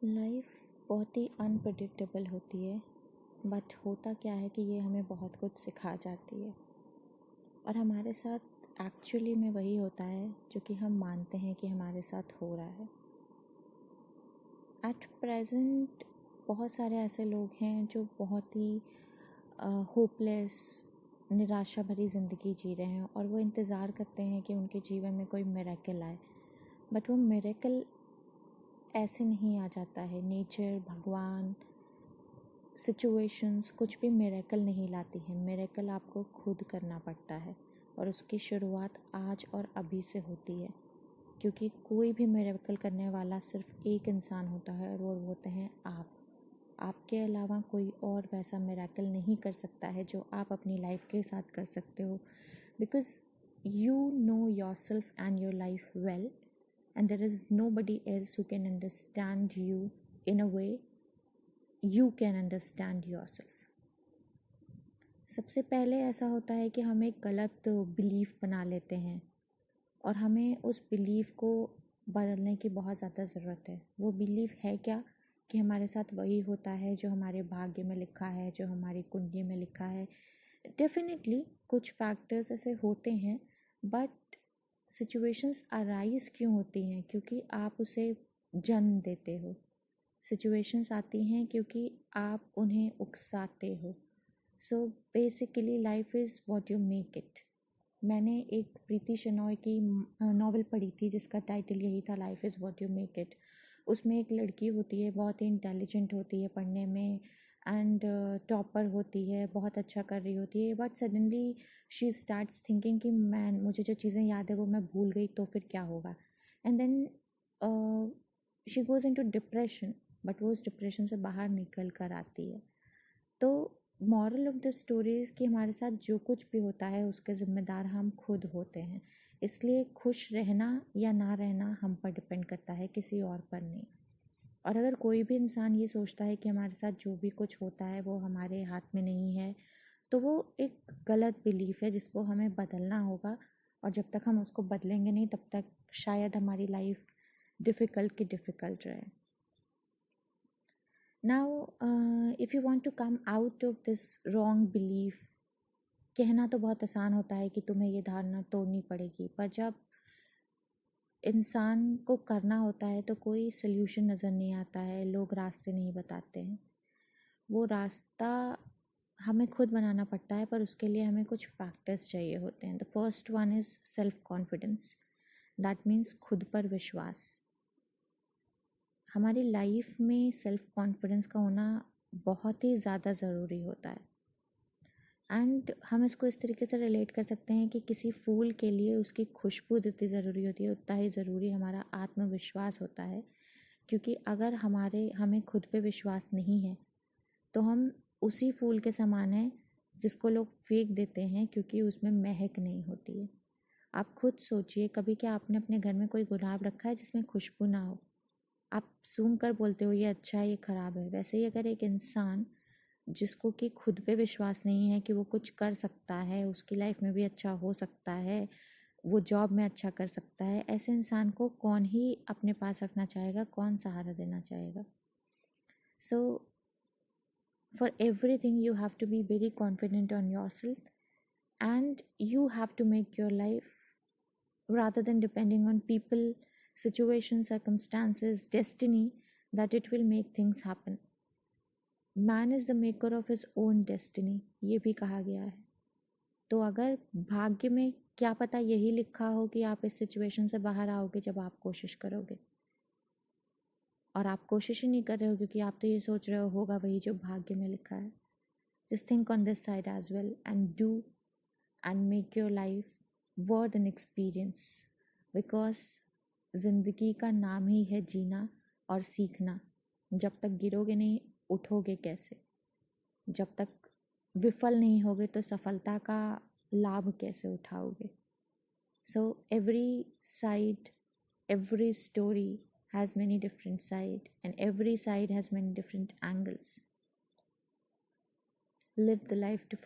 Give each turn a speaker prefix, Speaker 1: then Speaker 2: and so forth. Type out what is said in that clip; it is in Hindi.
Speaker 1: लाइफ बहुत ही अनप्रेडिक्टेबल होती है, बट होता क्या है कि ये हमें बहुत कुछ सिखा जाती है और हमारे साथ एक्चुअली में वही होता है जो कि हम मानते हैं कि हमारे साथ हो रहा है। एट प्रेजेंट बहुत सारे ऐसे लोग हैं जो बहुत ही होपलेस, निराशा भरी ज़िंदगी जी रहे हैं और वो इंतज़ार करते हैं कि उनके जीवन में कोई मिरेकल आए, बट वो मिरेकल ऐसे नहीं आ जाता है। नेचर, भगवान, सिचुएशंस कुछ भी मिरेकल नहीं लाती है। मिरेकल आपको खुद करना पड़ता है और उसकी शुरुआत आज और अभी से होती है, क्योंकि कोई भी मिरेकल करने वाला सिर्फ एक इंसान होता है और वो होते हैं आप। आपके अलावा कोई और वैसा मिरेकल नहीं कर सकता है जो आप अपनी लाइफ के साथ कर सकते हो, because you know yourself and your life well and there is nobody else who can understand you in a way you can understand yourself. सबसे पहले ऐसा होता है कि हम एक गलत बिलीफ बना लेते हैं और हमें उस बिलीफ को बदलने की बहुत ज़्यादा ज़रूरत है। वो बिलीफ है क्या कि हमारे साथ वही होता है जो हमारे भाग्य में लिखा है, जो हमारी कुंडली में लिखा है। डेफिनेटली कुछ फैक्टर्स ऐसे होते हैं, बट सिचुएशंस अराइज क्यों होती हैं? क्योंकि आप उसे जन्म देते हो। सिचुएशंस आती हैं क्योंकि आप उन्हें उकसाते हो। So basically life is what you make it. मैंने एक प्रीति शेनॉय की नॉवल पढ़ी थी जिसका टाइटल यही था, life is what you make it. उसमें एक लड़की होती है, बहुत ही इंटेलिजेंट होती है पढ़ने में एंड टॉपर होती है, बहुत अच्छा कर रही होती है, but suddenly she starts thinking कि मुझे जो चीज़ें याद है वो मैं भूल गई तो फिर क्या होगा। And then she goes into depression, but वो उस डिप्रेशन से बाहर निकल कर आती है। तो moral of the story is कि हमारे साथ जो कुछ भी होता है उसके ज़िम्मेदार हम खुद होते हैं। इसलिए खुश रहना या ना रहना हम पर डिपेंड करता है, किसी और पर नहीं। और अगर कोई भी इंसान ये सोचता है कि हमारे साथ जो भी कुछ होता है वो हमारे हाथ में नहीं है, तो वो एक गलत बिलीफ है जिसको हमें बदलना होगा। और जब तक हम उसको बदलेंगे नहीं तब तक शायद हमारी लाइफ डिफ़िकल्ट की डिफ़िकल्ट रहे। Now if you want to come out of this wrong belief, कहना तो बहुत आसान होता है कि तुम्हें ये धारणा तोड़नी पड़ेगी, पर जब इंसान को करना होता है तो कोई सल्यूशन नज़र नहीं आता है, लोग रास्ते नहीं बताते हैं। वो रास्ता हमें खुद बनाना पड़ता है, पर उसके लिए हमें कुछ फैक्टर्स चाहिए होते हैं। The first one is self confidence. That means खुद पर विश्वास। हमारी लाइफ में सेल्फ कॉन्फिडेंस का होना बहुत ही ज़्यादा ज़रूरी होता है। एंड हम इसको इस तरीके से रिलेट कर सकते हैं कि किसी फूल के लिए उसकी खुशबू जितनी ज़रूरी होती है उतना ही ज़रूरी हमारा आत्मविश्वास होता है। क्योंकि अगर हमें खुद पे विश्वास नहीं है तो हम उसी फूल के समान हैं जिसको लोग फेंक देते हैं क्योंकि उसमें महक नहीं होती है। आप खुद सोचिए, कभी क्या आपने अपने घर में कोई गुलाब रखा है जिसमें खुशबू ना हो? आप सूंघ कर बोलते हो ये अच्छा है, ये ख़राब है। वैसे ही अगर एक इंसान जिसको कि खुद पे विश्वास नहीं है कि वो कुछ कर सकता है, उसकी लाइफ में भी अच्छा हो सकता है, वो जॉब में अच्छा कर सकता है, ऐसे इंसान को कौन ही अपने पास रखना चाहेगा, कौन सहारा देना चाहेगा? सो for everything you have to be very confident on yourself, and you have to make your life, rather than depending on people, situations, circumstances, destiny, that it will make things happen. Man is the maker of his own destiny, ये भी कहा गया है। तो अगर भाग्य में क्या पता यही लिखा हो कि आप इस सिचुएशन से बाहर आओगे जब आप कोशिश करोगे, और आप कोशिश ही नहीं कर रहे हो क्योंकि आप तो ये सोच रहे हो होगा वही जो भाग्य में लिखा है। Just think on this side as well and do and make your life worth an experience, because ज़िंदगी का नाम ही है जीना और सीखना। जब तक गिरोगे नहीं उठोगे कैसे? जब तक विफल नहीं होगे तो सफलता का लाभ कैसे उठाओगे? So every side, every story has many different sides and every side has many different angles. Live the life to